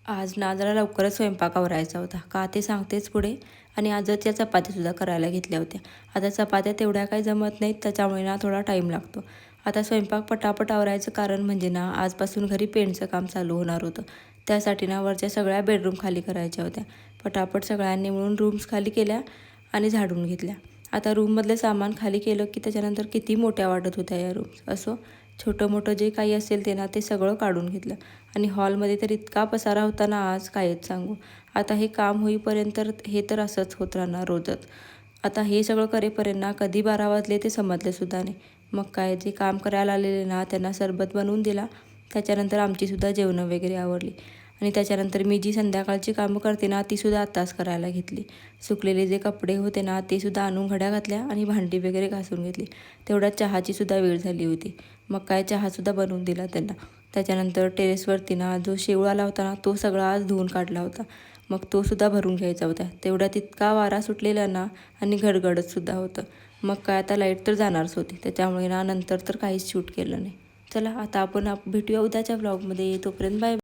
आज ना जरा लवकरच स्वयंपाक आवरायचा होता का ते सांगतेच पुढे. आणि आजच या चपात्यासुद्धा करायला घेतल्या होत्या. आता चपात्या तेवढ्या काही जमत नाहीत, त्याच्यामुळे ना थोडा टाईम लागतो. आता स्वयंपाक पटापट आवरायचं कारण म्हणजे ना आजपासून घरी पेंटचं काम चालू होणार होतं. त्यासाठी ना वरच्या सगळ्या बेडरूम खाली करायच्या होत्या. पटापट सगळ्यांनी मिळून रूम्स खाली केल्या आणि झाडून घेतल्या. आता रूममधलं सामान खाली केलं की त्याच्यानंतर किती मोठ्या वाटत होत्या या रूम्स. असो, छोटं मोठं जे काही असेल ते ना ते सगळं काढून घेतलं. आणि हॉलमध्ये तर इतका पसारा होता ना आज कायच सांगू. आता हे काम होईपर्यंत हे तर असंच होत राहणार रोजच. आता हे सगळं करेपर्यंत ना कधी 12 वाजले ते समजलेसुद्धा नाही. मग काय, जे काम करायला आलेले ना त्यांना सरबत बनवून दिला. त्याच्यानंतर आमचीसुद्धा जेवणं वगैरे आवरली. आणि त्याच्यानंतर मी जी संध्याकाळची कामं करते ना तीसुद्धा आत्ताच करायला घेतली. सुकलेले जे कपडे होते ना ते सुद्धा आणून घड्या घातल्या आणि भांडी वगैरे घासून घेतली. तेवढ्यात चहाचीसुद्धा वेळ झाली होती. मग काय, चहासुद्धा बनवून दिला त्यांना. त्याच्यानंतर टेरेसवरती ना जो शेवळ आला होता ना तो सगळा आज धुवून काढला होता. मग तो सुद्धा भरून घ्यायचा होता. तेवढ्यात इतका वारा सुटलेला ना आणि गडगडतसुद्धा होतं. मग काय, आता लाईट तर जाणारच होती, त्याच्यामुळे ना नंतर तर काहीच शूट केलं नाही. चला आता आपण भेटूया उद्याच्या व्लॉगमध्ये. तोपर्यंत बाय.